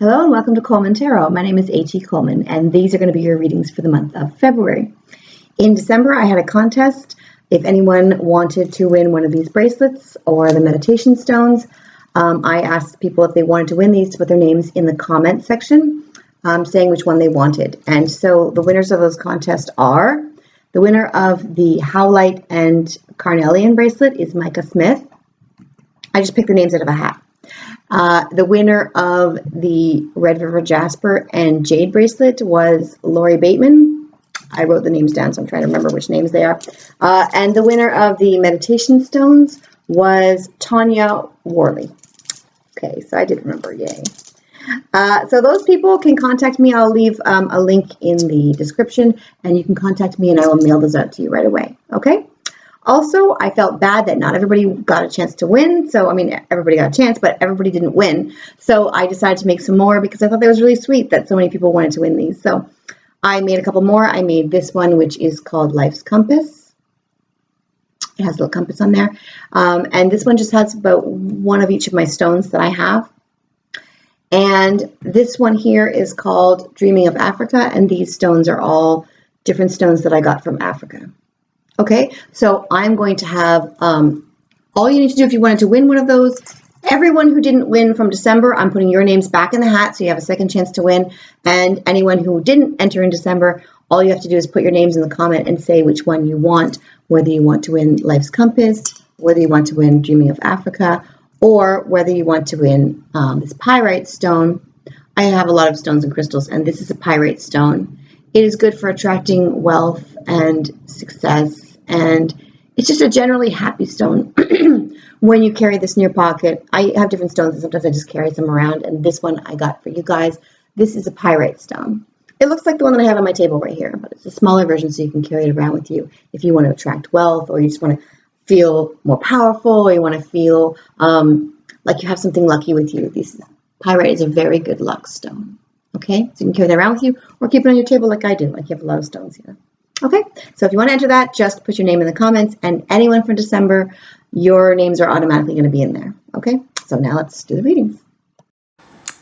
Hello and welcome to Coleman Tarot. My name is A.T. Coleman and these are going to be your readings for the month of February. In December, I had a contest. If anyone wanted to win one of these bracelets or the meditation stones, I asked people if they wanted to win these to put their names in the comment section, saying which one they wanted. And so the winners of those contests are, the winner of the Howlite and Carnelian bracelet is Micah Smith. I just picked the names out of a hat. The winner of the Red River Jasper and Jade bracelet was Lori Bateman. I wrote the names down, so I'm trying to remember which names they are. And the winner of the meditation stones was Tanya Worley. Okay, so I did remember, yay. So those people can contact me. I'll leave a link in the description, and you can contact me, and I will mail those out to you right away, okay? Also, I felt bad that not everybody got a chance to win. So, I mean, everybody got a chance, but everybody didn't win. So I decided to make some more because I thought that was really sweet that so many people wanted to win these. So I made a couple more. I made this one, which is called Life's Compass. It has a little compass on there. And this one just has about one of each of my stones that I have. And this one here is called Dreaming of Africa. And these stones are all different stones that I got from Africa. Okay, so I'm going to have, all you need to do if you wanted to win one of those, everyone who didn't win from December, I'm putting your names back in the hat so you have a second chance to win. And anyone who didn't enter in December, all you have to do is put your names in the comment and say which one you want, whether you want to win Life's Compass, whether you want to win Dreaming of Africa, or whether you want to win this pyrite stone. I have a lot of stones and crystals, and this is a pyrite stone. It is good for attracting wealth and success, and it's just a generally happy stone when you carry this in your pocket. I have different stones, and sometimes I just carry some around, and this one I got for you guys. This is a pyrite stone. It looks like the one that I have on my table right here, but it's a smaller version, so you can carry it around with you if you want to attract wealth, or you just want to feel more powerful, or you want to feel like you have something lucky with you. Pyrite is a very good luck stone. Okay, so you can carry that around with you or keep it on your table like I do. Like you have a lot of stones here. Okay, so if you want to enter that, just put your name in the comments, and anyone from December, your names are automatically going to be in there. Okay, so now let's do the readings.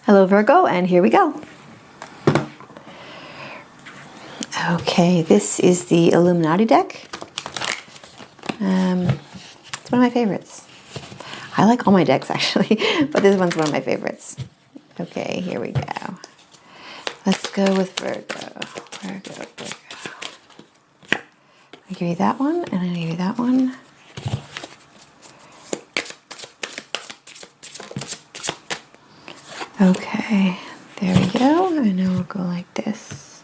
Hello, Virgo, and here we go. Okay, this is the Illuminati deck. It's one of my favorites. I like all my decks, actually, but this one's one of my favorites. Okay, here we go. Let's go with Virgo. Virgo. I give you that one, and I give you that one. Okay, there we go. And now we'll go like this.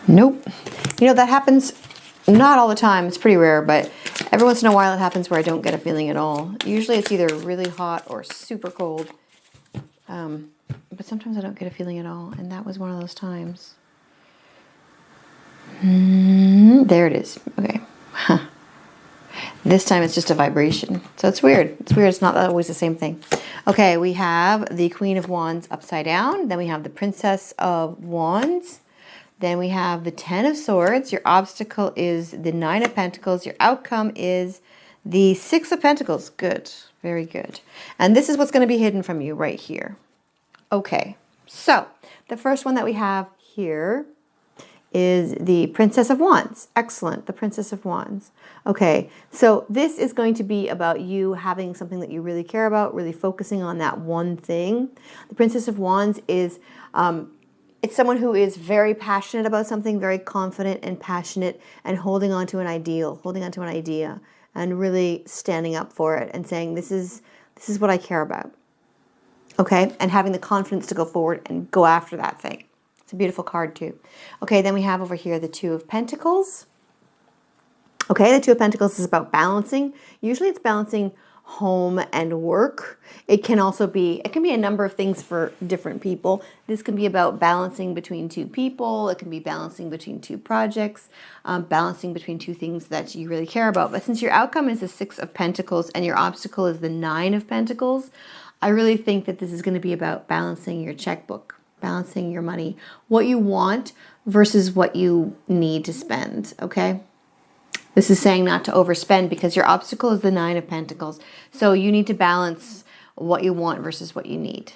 Nope. You know, that happens not all the time. It's pretty rare, but every once in a while it happens where I don't get a feeling at all. Usually it's either really hot or super cold. But sometimes I don't get a feeling at all, and that was one of those times. There it is. Okay. This time it's just a vibration. So it's weird. It's weird. It's not always the same thing. Okay, we have the Queen of Wands upside down. Then we have the Princess of Wands. Then we have the Ten of Swords. Your obstacle is the Nine of Pentacles. Your outcome is the Six of Pentacles. Good. Very good. And this is what's going to be hidden from you right here. Okay, so the first one that we have here is the Princess of Wands. Excellent, the Princess of Wands. Okay, so this is going to be about you having something that you really care about, really focusing on that one thing. The Princess of Wands is, it's someone who is very passionate about something, very confident and passionate, and holding on to an ideal, holding on to an idea, and really standing up for it and saying, this is what I care about. Okay, and having the confidence to go forward and go after that thing. It's a beautiful card too. Okay, then we have over here the Two of Pentacles. Okay, the Two of Pentacles is about balancing. Usually it's balancing home and work. It can be a number of things for different people. This can be about balancing between two people. It can be balancing between two projects, balancing between two things that you really care about. But since your outcome is the Six of Pentacles and your obstacle is the Nine of Pentacles, I really think that this is going to be about balancing your checkbook, balancing your money, what you want versus what you need to spend, okay? This is saying not to overspend because your obstacle is the Nine of Pentacles. So you need to balance what you want versus what you need.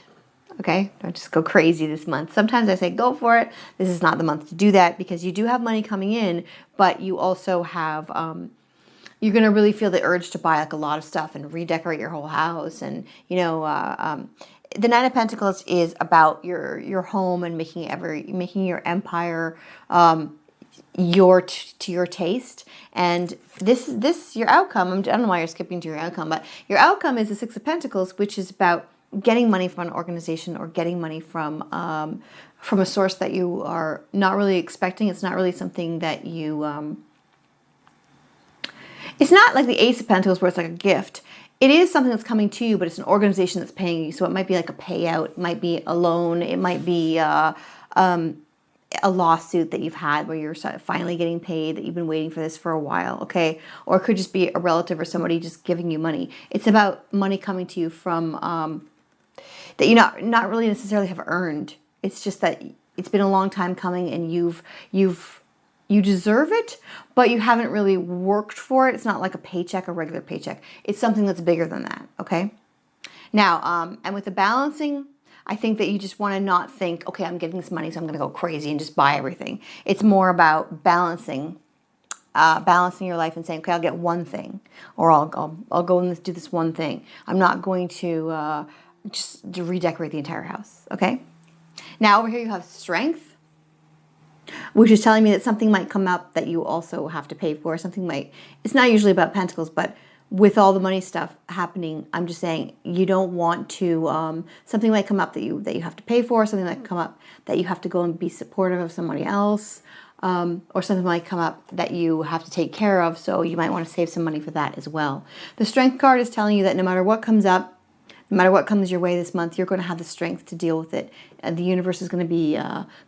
Okay? Don't just go crazy this month. Sometimes I say go for it. This is not the month to do that because you do have money coming in, but you also have, you're going to really feel the urge to buy like a lot of stuff and redecorate your whole house. And, you know, the Nine of Pentacles is about your home and making your empire, to your taste. And this your outcome, I don't know why you're skipping to your outcome, but your outcome is the Six of Pentacles, which is about getting money from an organization or getting money from a source that you are not really expecting. It's not really something that you it's not like the Ace of Pentacles where it's like a gift. It is something that's coming to you, but it's an organization that's paying you. So it might be like a payout, it might be a loan, it might be a lawsuit that you've had where you're finally getting paid, that you've been waiting for this for a while, okay? Or it could just be a relative or somebody just giving you money. It's about money coming to you from that you not really necessarily have earned. It's just that it's been a long time coming and you deserve it, but you haven't really worked for it. It's not like a paycheck, a regular paycheck. It's something that's bigger than that, okay? Now, and with the balancing, I think that you just want to not think, okay, I'm getting this money, so I'm going to go crazy and just buy everything. It's more about balancing your life and saying, okay, I'll get one thing, or I'll go and do this one thing. I'm not going to just redecorate the entire house, okay? Now, over here you have strength, which is telling me that something might come up that you also have to pay for. It's not usually about pentacles, but with all the money stuff happening, I'm just saying you don't want to, something might come up that you have to pay for, something might come up that you have to go and be supportive of somebody else, or something might come up that you have to take care of, so you might want to save some money for that as well. The Strength card is telling you that no matter what comes up, no matter what comes your way this month, you're going to have the strength to deal with it. And the universe is going to be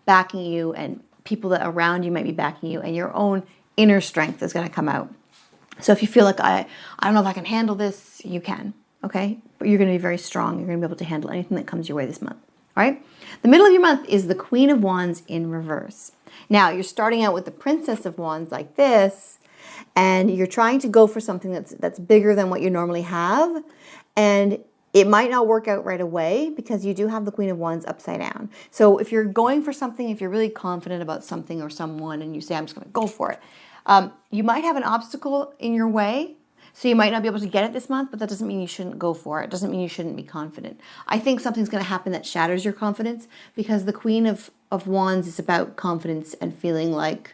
backing you, and people that are around you might be backing you, and your own inner strength is going to come out. So if you feel like, I don't know if I can handle this, you can, okay? But you're going to be very strong. You're going to be able to handle anything that comes your way this month, all right? The middle of your month is the Queen of Wands in reverse. Now, you're starting out with the Princess of Wands like this, and you're trying to go for something that's bigger than what you normally have, and it might not work out right away because you do have the Queen of Wands upside down. So if you're going for something, if you're really confident about something or someone, and you say, I'm just going to go for it, you might have an obstacle in your way, so you might not be able to get it this month, but that doesn't mean you shouldn't go for it. It doesn't mean you shouldn't be confident. I think something's going to happen that shatters your confidence because the Queen of Wands is about confidence and feeling like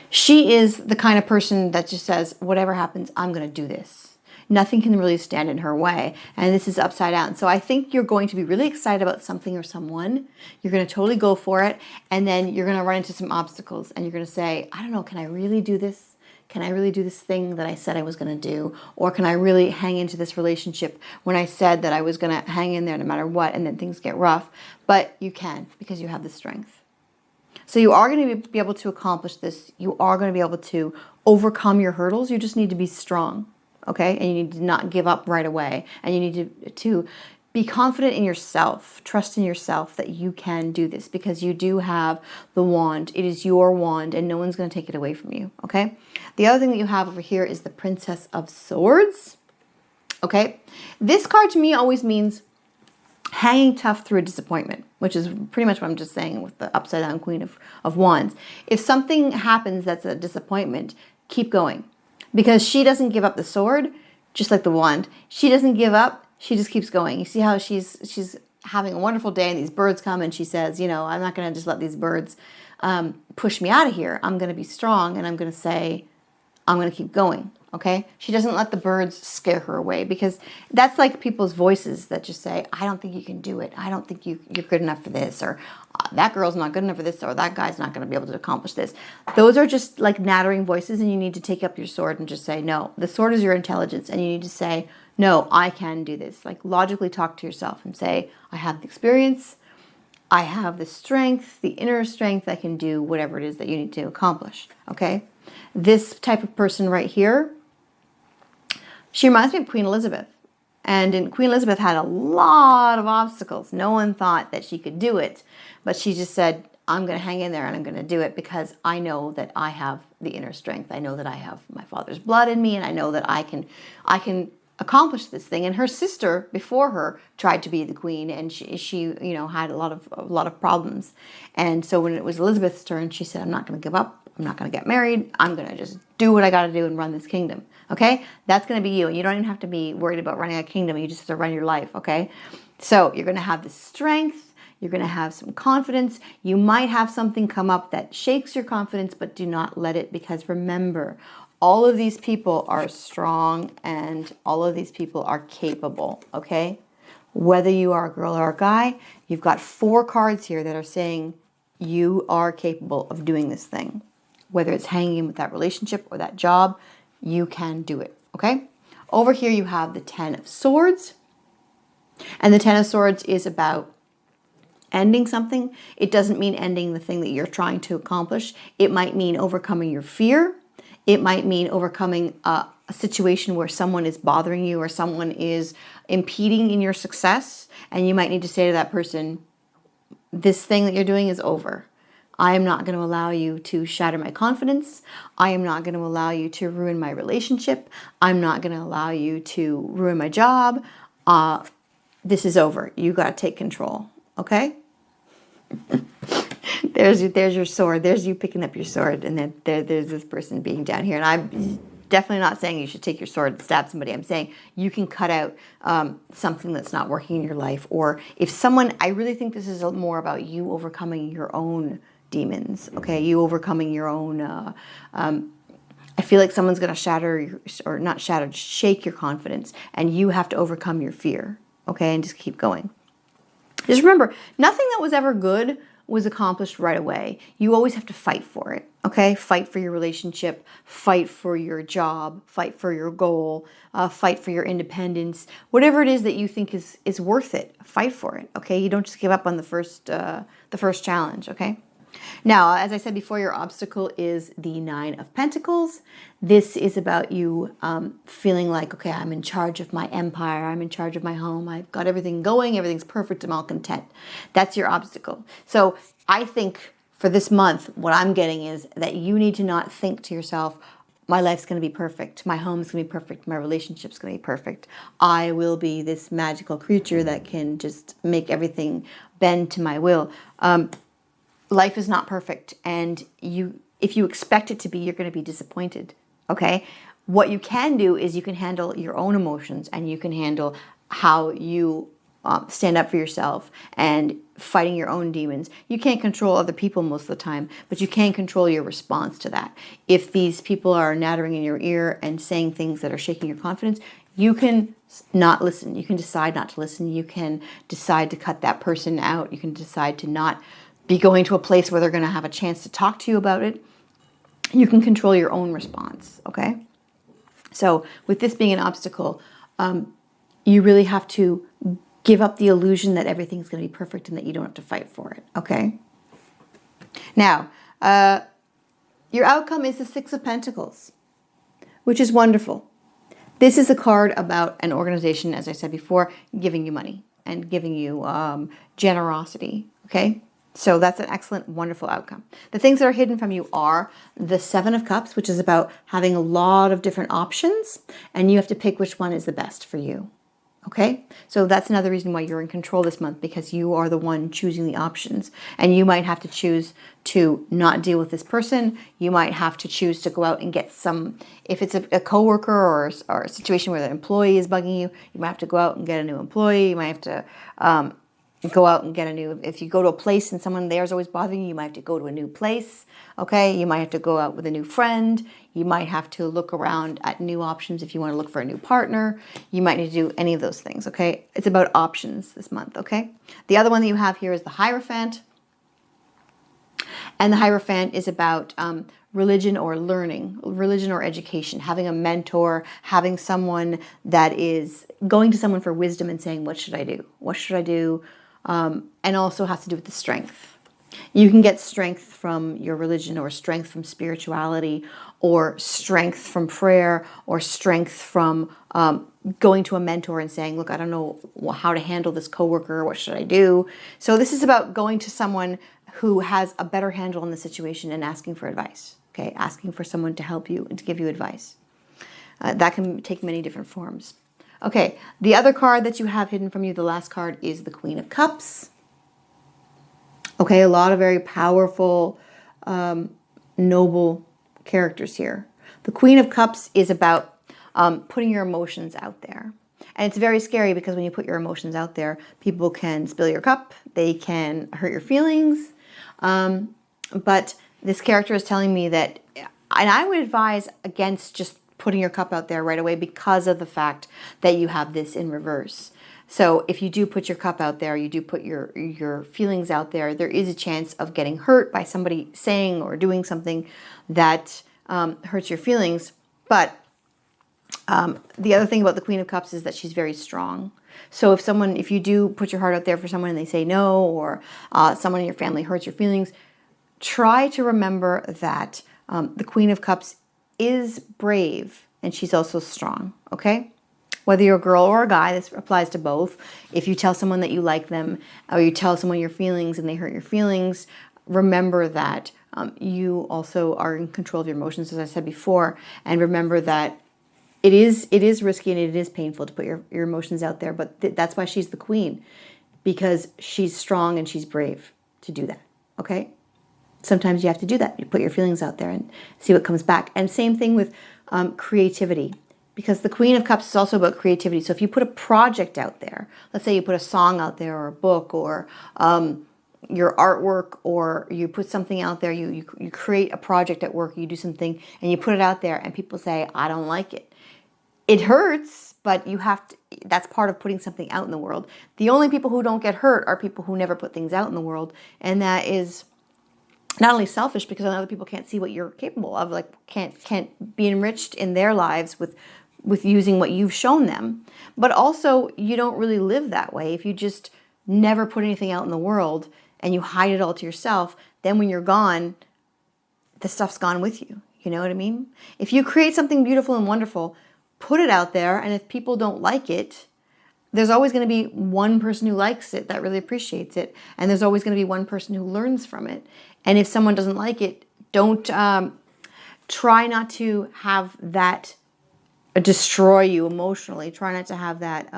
she is the kind of person that just says, whatever happens, I'm going to do this. Nothing can really stand in her way. And this is upside down. So I think you're going to be really excited about something or someone. You're going to totally go for it. And then you're going to run into some obstacles. And you're going to say, I don't know, can I really do this? Can I really do this thing that I said I was going to do? Or can I really hang into this relationship when I said that I was going to hang in there no matter what, and then things get rough? But you can, because you have the strength. So you are going to be able to accomplish this. You are going to be able to overcome your hurdles. You just need to be strong. Okay, and you need to not give up right away, and you need to be confident in yourself, trust in yourself that you can do this because you do have the wand. It is your wand, and no one's going to take it away from you. Okay, the other thing that you have over here is the Princess of Swords. Okay, this card to me always means hanging tough through a disappointment, which is pretty much what I'm just saying with the upside down Queen of Wands. If something happens that's a disappointment, keep going. Because she doesn't give up the sword, just like the wand. She doesn't give up. She just keeps going. You see how she's having a wonderful day and these birds come and she says, you know, I'm not going to just let these birds push me out of here. I'm going to be strong and I'm going to say, I'm going to keep going. Okay? She doesn't let the birds scare her away because that's like people's voices that just say, I don't think you can do it. I don't think you're good enough for this, or that girl's not good enough for this, or that guy's not going to be able to accomplish this. Those are just like nattering voices, and you need to take up your sword and just say, no, the sword is your intelligence, and you need to say, no, I can do this. Like logically talk to yourself and say, I have the experience, I have the strength, the inner strength, I can do whatever it is that you need to accomplish. Okay? This type of person right here, she reminds me of Queen Elizabeth. And Queen Elizabeth had a lot of obstacles. No one thought that she could do it. But she just said, I'm going to hang in there and I'm going to do it because I know that I have the inner strength. I know that I have my father's blood in me, and I know that I can accomplish this thing. And her sister before her tried to be the queen, and she had a lot of problems. And so when it was Elizabeth's turn, she said, I'm not going to give up. I'm not going to get married. I'm going to just do what I got to do and run this kingdom. Okay? That's going to be you. And you don't even have to be worried about running a kingdom. You just have to run your life. Okay? So you're going to have the strength. You're going to have some confidence. You might have something come up that shakes your confidence, but do not let it, because remember, all of these people are strong and all of these people are capable, okay? Whether you are a girl or a guy, you've got 4 cards here that are saying you are capable of doing this thing. Whether it's hanging in with that relationship or that job, you can do it, okay? Over here you have the 10 of Swords. And the 10 of Swords is about ending something. It doesn't mean ending the thing that you're trying to accomplish. It might mean overcoming your fear. It might mean overcoming a situation where someone is bothering you or someone is impeding in your success. And you might need to say to that person, this thing that you're doing is over. I am not going to allow you to shatter my confidence. I am not going to allow you to ruin my relationship. I'm not going to allow you to ruin my job. This is over. You got to take control. Okay? There's your sword. There's you picking up your sword, and then there's this person being down here. And I'm definitely not saying you should take your sword and stab somebody. I'm saying you can cut out something that's not working in your life. Or if someone, I really think this is more about you overcoming your own demons. Okay, you overcoming your own. I feel like someone's going to shake your confidence, and you have to overcome your fear. Okay, and just keep going. Just remember, nothing that was ever good was accomplished right away. You always have to fight for it, okay? Fight for your relationship, fight for your job, fight for your goal, fight for your independence. Whatever it is that you think is worth it, fight for it, okay? You don't just give up on the first challenge, okay? Now, as I said before, your obstacle is the 9 of Pentacles. This is about you feeling like, okay, I'm in charge of my empire. I'm in charge of my home. I've got everything going. Everything's perfect. I'm all content. That's your obstacle. So I think for this month, what I'm getting is that you need to not think to yourself, my life's going to be perfect. My home's going to be perfect. My relationship's going to be perfect. I will be this magical creature that can just make everything bend to my will. Life is not perfect, and if you expect it to be, you're going to be disappointed, okay? What you can do is you can handle your own emotions, and you can handle how you stand up for yourself and fighting your own demons. You can't control other people most of the time, but you can control your response to that. If these people are nattering in your ear and saying things that are shaking your confidence, you can not listen. You can decide not to listen. You can decide to cut that person out. You can decide to not be going to a place where they're going to have a chance to talk to you about it. You can control your own response, okay? So with this being an obstacle, you really have to give up the illusion that everything's going to be perfect and that you don't have to fight for it, okay? Now, your outcome is the 6 of Pentacles, which is wonderful. This is a card about an organization, as I said before, giving you money and giving you generosity, okay? So that's an excellent, wonderful outcome. The things that are hidden from you are the 7 of Cups, which is about having a lot of different options, and you have to pick which one is the best for you. Okay? So that's another reason why you're in control this month, because you are the one choosing the options. And you might have to choose to not deal with this person. You might have to choose to go out and get some, if it's a coworker or a situation where the employee is bugging you, you might have to go out and get a new employee. You might have to go out and get a new, if you go to a place and someone there is always bothering you, you might have to go to a new place, okay? You might have to go out with a new friend. You might have to look around at new options if you want to look for a new partner. You might need to do any of those things, okay? It's about options this month, okay? The other one that you have here is the Hierophant. And the Hierophant is about religion or learning, religion or education, having a mentor, having someone that is going to someone for wisdom and saying, what should I do? What should I do? And also has to do with the strength. You can get strength from your religion or strength from spirituality or strength from prayer, or strength from going to a mentor and saying, look, I don't know how to handle this coworker. What should I do? So this is about going to someone who has a better handle on the situation and asking for advice. Okay, asking for someone to help you and to give you advice. That can take many different forms. Okay, the other card that you have hidden from you, the last card, is the Queen of Cups. Okay, a lot of very powerful, noble characters here. The Queen of Cups is about putting your emotions out there. And it's very scary because when you put your emotions out there, people can spill your cup, they can hurt your feelings. But this character is telling me that, and I would advise against just putting your cup out there right away because of the fact that you have this in reverse. So if you do put your cup out there, you do put your feelings out there, there is a chance of getting hurt by somebody saying or doing something that hurts your feelings. But the other thing about the Queen of Cups is that she's very strong. So if you do put your heart out there for someone and they say no, or someone in your family hurts your feelings, try to remember that the Queen of Cups is brave and she's also strong, okay? Whether you're a girl or a guy, this applies to both. If you tell someone that you like them, or you tell someone your feelings and they hurt your feelings, remember that you also are in control of your emotions, as I said before, and remember that it is risky and it is painful to put your emotions out there, but that's why she's the queen, because she's strong and she's brave to do that, okay? Sometimes you have to do that. You put your feelings out there and see what comes back. And same thing with creativity, because the Queen of Cups is also about creativity. So if you put a project out there, let's say you put a song out there or a book or your artwork, or you put something out there, you create a project at work, you do something and you put it out there and people say, I don't like it. It hurts, but you have to, that's part of putting something out in the world. The only people who don't get hurt are people who never put things out in the world. And that is not only selfish because other people can't see what you're capable of, like can't be enriched in their lives with using what you've shown them, but also you don't really live that way. If you just never put anything out in the world and you hide it all to yourself, then when you're gone, the stuff's gone with you. You know what I mean? If you create something beautiful and wonderful, put it out there, and if people don't like it, there's always going to be one person who likes it, that really appreciates it, and there's always going to be one person who learns from it. And if someone doesn't like it, don't try not to have that destroy you emotionally. Try not to have that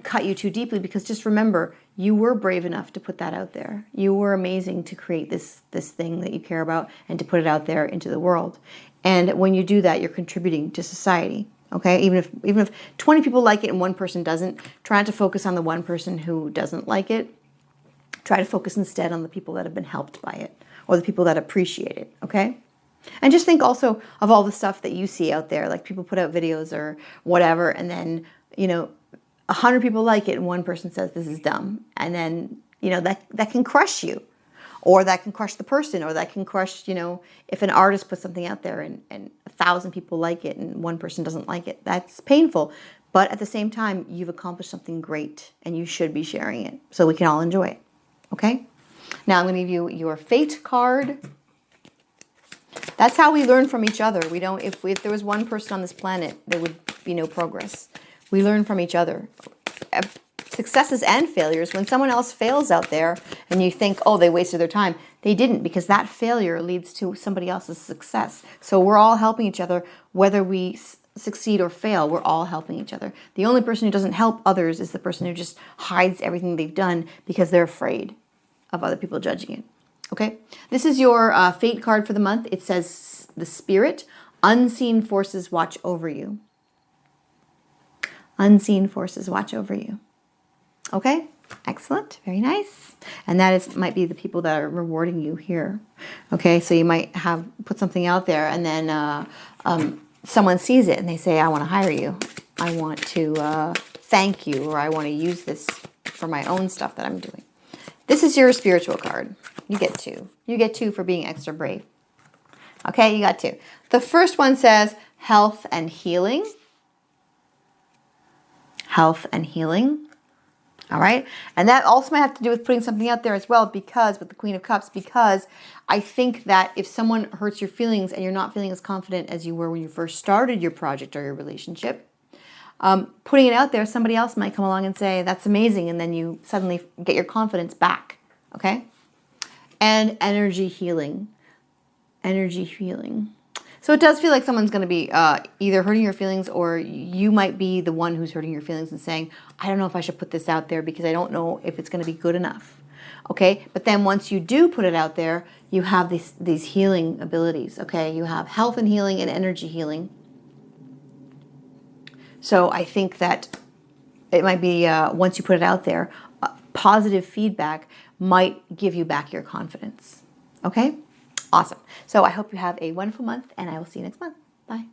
cut you too deeply, because just remember, you were brave enough to put that out there. You were amazing to create this thing that you care about and to put it out there into the world. And when you do that, you're contributing to society. Okay, even if 20 people like it and one person doesn't, try not to focus on the one person who doesn't like it. Try to focus instead on the people that have been helped by it, or the people that appreciate it, okay? And just think also of all the stuff that you see out there, like people put out videos or whatever, and then, 100 people like it and one person says this is dumb. And then, that can crush you, or that can crush the person, or that can crush, if an artist puts something out there and 1,000 people like it and one person doesn't like it, that's painful. But at the same time, you've accomplished something great and you should be sharing it so we can all enjoy it. Okay? Now I'm going to give you your fate card. That's how we learn from each other. We don't, if there was one person on this planet, there would be no progress. We learn from each other. Successes and failures. When someone else fails out there and you think, oh, they wasted their time, they didn't, because that failure leads to somebody else's success. So we're all helping each other, whether we succeed or fail, we're all helping each other. The only person who doesn't help others is the person who just hides everything they've done because they're afraid of other people judging it. Okay, this is your fate card for the month. It says the Spirit, unseen forces watch over you. Unseen forces watch over you. Okay, excellent, very nice. And that might be the people that are rewarding you here. Okay, so you might have put something out there, and then someone sees it and they say, I want to hire you. I want to thank you, or I want to use this for my own stuff that I'm doing. This is your spiritual card. You get two. You get two for being extra brave. Okay, you got two. The first one says health and healing. Health and healing. All right. And that also might have to do with putting something out there as well, because with the Queen of Cups, because I think that if someone hurts your feelings and you're not feeling as confident as you were when you first started your project or your relationship, putting it out there, somebody else might come along and say, that's amazing. And then you suddenly get your confidence back. Okay. And energy healing. Energy healing. So it does feel like someone's going to be either hurting your feelings, or you might be the one who's hurting your feelings and saying, I don't know if I should put this out there because I don't know if it's going to be good enough. Okay, but then once you do put it out there, you have these healing abilities. Okay, you have health and healing and energy healing. So I think that it might be once you put it out there, positive feedback might give you back your confidence. Okay? Awesome. So I hope you have a wonderful month, and I will see you next month. Bye.